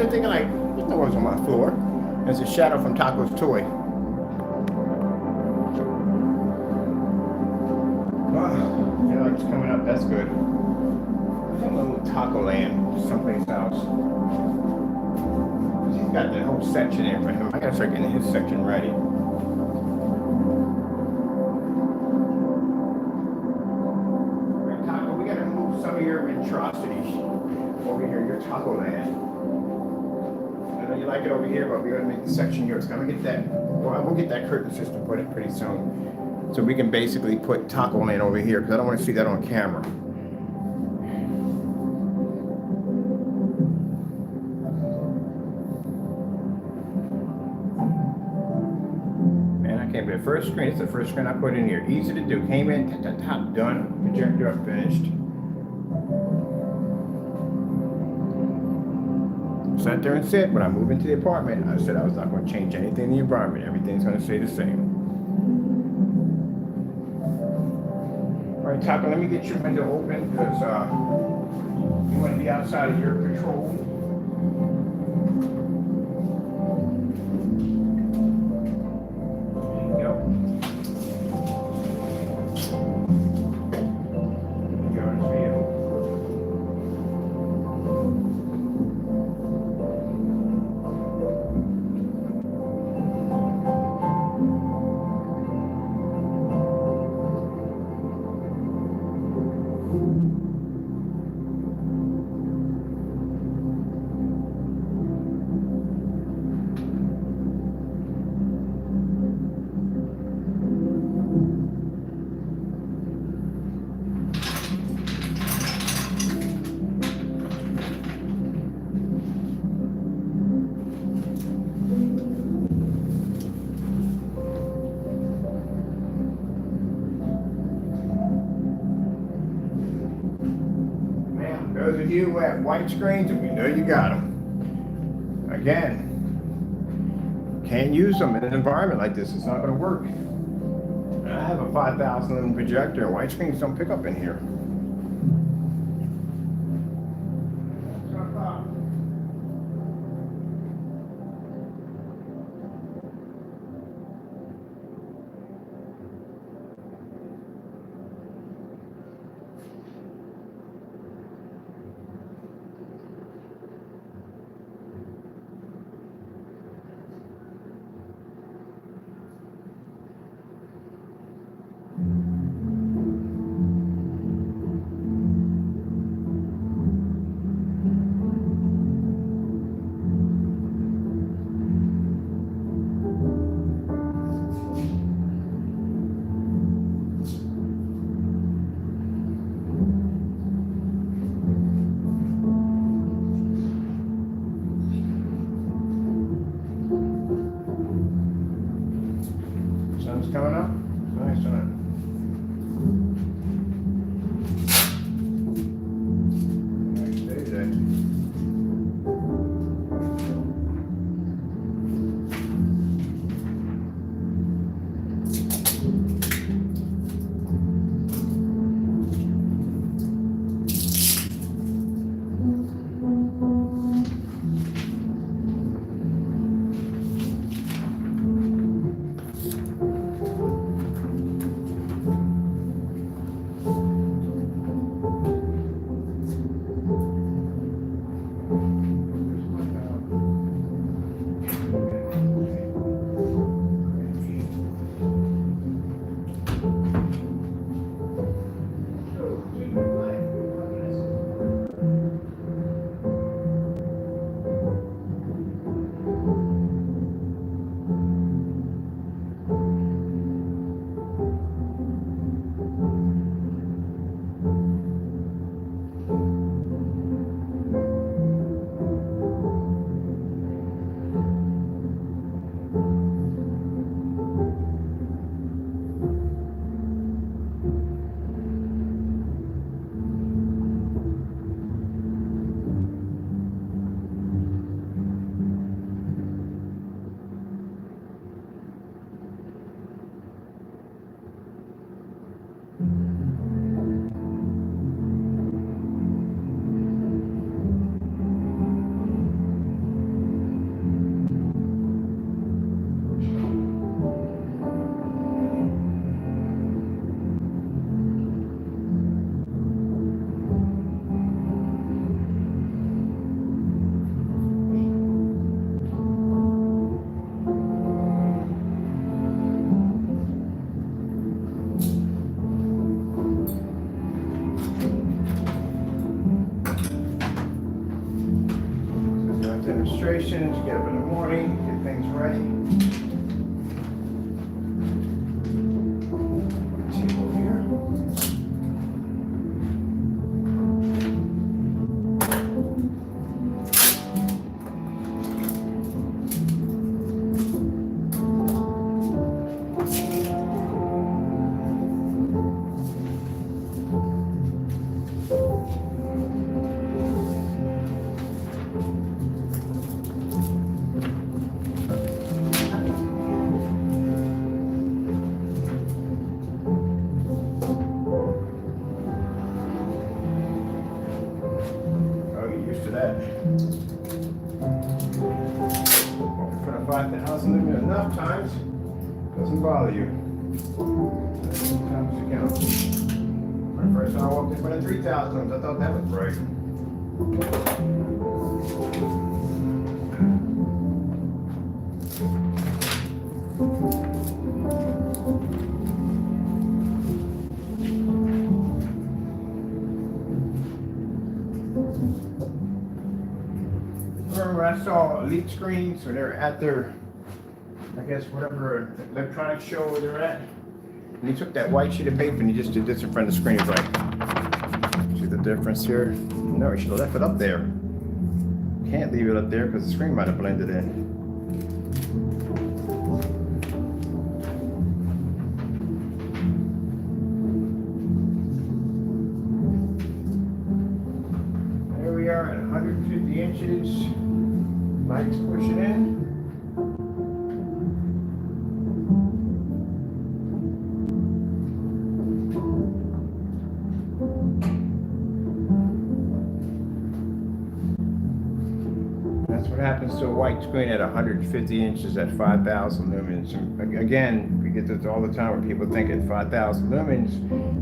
Thinking like, there's no one's on my floor. There's a shadow from Taco's toy. It's coming up. That's good. There's a little Taco Land someplace else. He's got the whole section in for him. I gotta start getting his section ready. Right, Taco, we gotta move some of your atrocities over here. Your Taco Land. You like it over here, but we're gonna make the section here. It's gonna get that. Well, we'll get that curtain system put in pretty soon, so we can basically put Taco Land over here because I don't want to see that on camera. the first screen. It's the first screen I put in here. Easy to do. Came in, done. Projector up, finished. Sat there and said, when I moved into the apartment, I said I was not going to change anything in the environment. Everything's going to stay the same. All right, Taka, let me get your window open because you want to be outside of your control. There you go. Yours for you. Those of you who have white screens, we know you got them. Again, can't use them in an environment like this. It's not going to work. I have a 5,000 lumen projector. White screens don't pick up in here. Sun's coming up. Nice sun. Nice day today. Demonstrations, get up in the morning, get things ready. Table here. that. Well, in front of 5,000 lumen enough times, doesn't bother you. Times you count. When first I walked in front of 3,000, I thought that was bright. Remember, I saw Elite Screens when they're at their, I guess, whatever electronic show where they're at. And he took that white sheet of paper and he just did this in front of the screen. He's like, see the difference here? No, he should have left it up there. Can't leave it up there because the screen might have blended in. There we are at 150 inches. Lights pushing in. That's what happens to a white screen at 150 inches at 5,000 lumens. And again, we get this all the time where people think at 5,000 lumens,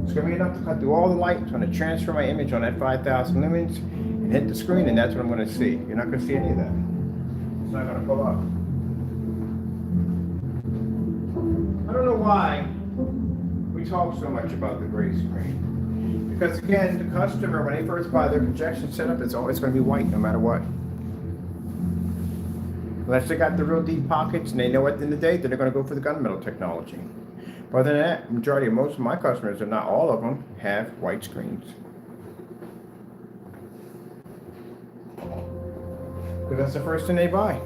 it's going to be enough to cut through all the light. It's going to transfer my image on that 5,000 lumens and hit the screen, and that's what I'm going to see. You're not going to see any of that. It's not going to pull up. I don't know why we talk so much about the gray screen. Because again, the customer, when they first buy their projection setup, it's always going to be white no matter what. Unless they got the real deep pockets and they know at the end of the day that they're going to go for the gunmetal technology. But other than that, majority of most of my customers, if not all of them, have white screens. Because that's the first thing they buy.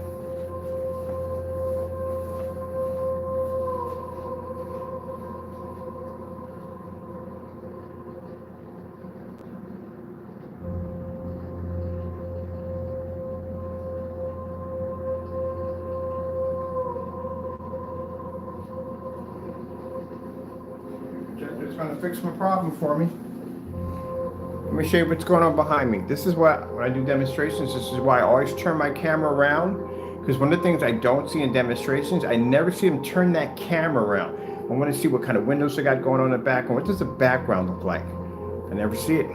It's going to fix my problem for me. Let me show you what's going on behind me. This is what, when I do demonstrations, this is why I always turn my camera around. Because one of the things I don't see in demonstrations, I never see them turn that camera around. I want to see what kind of windows they got going on in the back and what does the background look like. I never see it.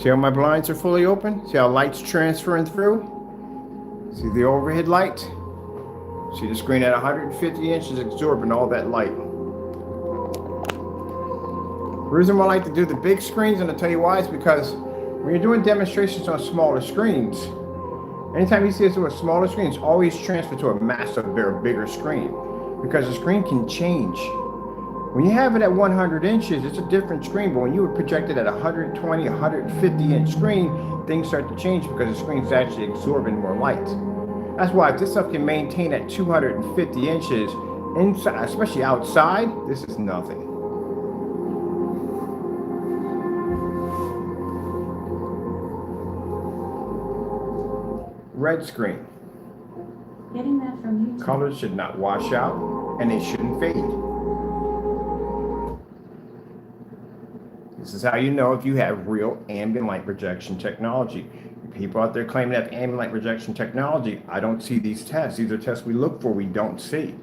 See how my blinds are fully open? See how light's transferring through? See the overhead light? See the screen at 150 inches absorbing all that light. The reason why I like to do the big screens, and I'll tell you why, is because when you're doing demonstrations on smaller screens, anytime you see us do a smaller screen, it's always transferred to a massive, bigger screen. Because the screen can change. When you have it at 100 inches, it's a different screen, but when you would project it at 120, 150 inch screen, things start to change because the screen's actually absorbing more light. That's why if this stuff can maintain at 250 inches inside, especially outside, this is nothing. Red screen. Getting that from YouTube. Colors should not wash out and they shouldn't fade. This is how you know if you have real ambient light projection technology. People out there claiming to have ambient light projection technology, I don't see these tests. These are tests we look for, we don't see.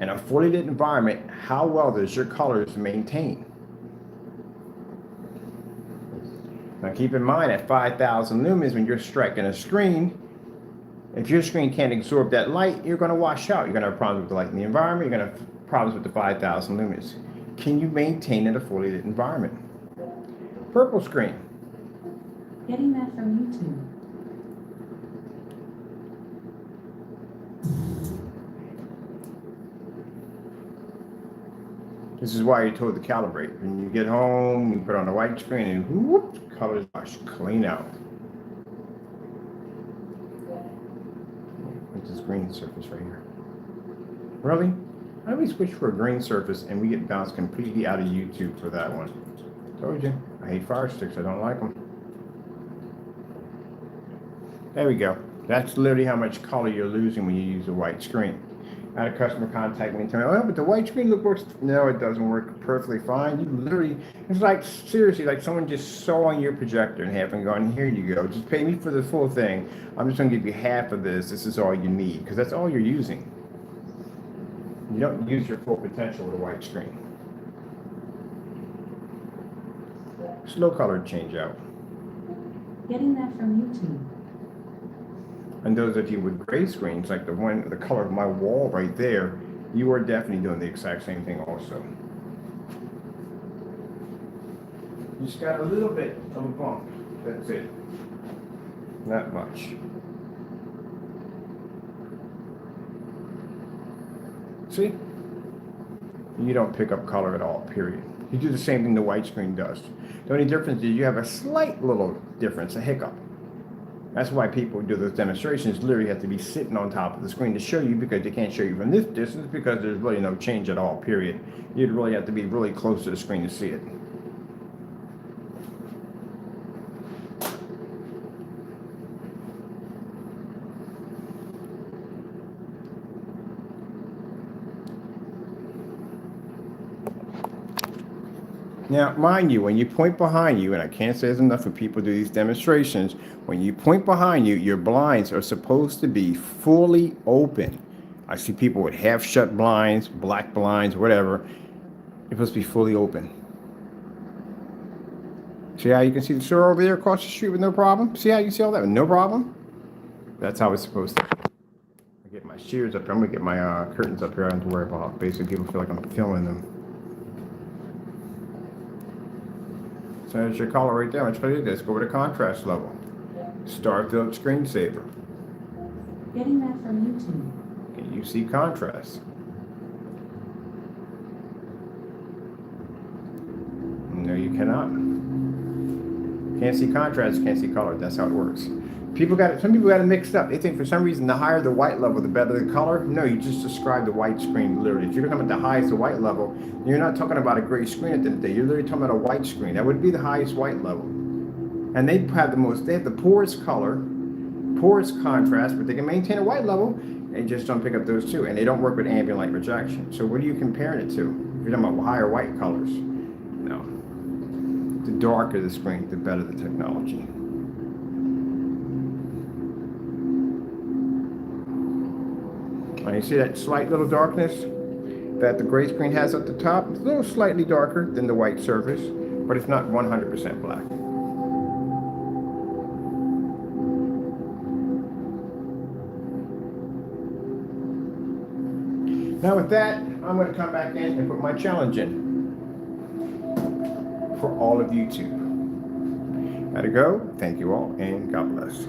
In a fully lit environment, how well does your colors maintain? Now keep in mind at 5,000 lumens, when you're striking a screen, if your screen can't absorb that light, you're going to wash out. You're going to have problems with the light in the environment. You're going to have problems with the 5,000 lumens. Can you maintain in a fully lit environment? Purple screen. Getting that from YouTube. This is why you're told to calibrate. When you get home, you put on the white screen and whoop, colors wash clean out. What's this green surface right here? Really? How do we switch for a green surface and we get bounced completely out of YouTube for that one? Told you, I hate fire sticks, I don't like them. There we go. That's literally how much color you're losing when you use a white screen. I had a customer contact me and tell me, oh, but the white screen look works. No, it doesn't work perfectly fine. You literally, it's like seriously, like someone just sawing your projector in half and going, here you go. Just pay me for the full thing. I'm just gonna give you half of this. This is all you need, because that's all you're using. You don't use your full potential with a white screen. Slow color change out. Getting that from YouTube. And those of you with gray screens, like the color of my wall right there, you are definitely doing the exact same thing also. You just got a little bit of a bump. That's it. Not much. See? You don't pick up color at all, period. You do the same thing the white screen does. The only difference is you have a slight little difference, a hiccup. That's why people do those demonstrations literally have to be sitting on top of the screen to show you, because they can't show you from this distance because there's really no change at all, period. You'd really have to be really close to the screen to see it. Now, mind you, when you point behind you, and I can't say there's enough for people to do these demonstrations, when you point behind you, your blinds are supposed to be fully open. I see people with half shut blinds, black blinds, whatever. They're supposed to be fully open. See how you can see the store over there across the street with no problem? See how you see all that with no problem? That's how it's supposed to be. I get my shears up here. I'm gonna get my curtains up here. I don't have to worry about. Basically, people feel like I'm filming them. So there's your color right there. Let's play this. Go over to contrast level. Star filled screensaver. Getting that from YouTube. Can you see contrast? No, you cannot. Can't see contrast, can't see color. That's how it works. Some people got it mixed up. They think for some reason the higher the white level, the better the color. No, you just describe the white screen literally. If you're talking about the highest the white level, you're not talking about a gray screen at the end of the day. You're literally talking about a white screen. That would be the highest white level. And they have the poorest color, poorest contrast, but they can maintain a white level and just don't pick up those two. And they don't work with ambient light projection. So what are you comparing it to? If you're talking about higher white colors, no. The darker the screen, the better the technology. You see that slight little darkness that the gray screen has at the top? It's a little slightly darker than the white surface, but it's not 100% black. Now with that, I'm going to come back in and put my challenge in for all of you too. Gotta go. Thank you all, and God bless.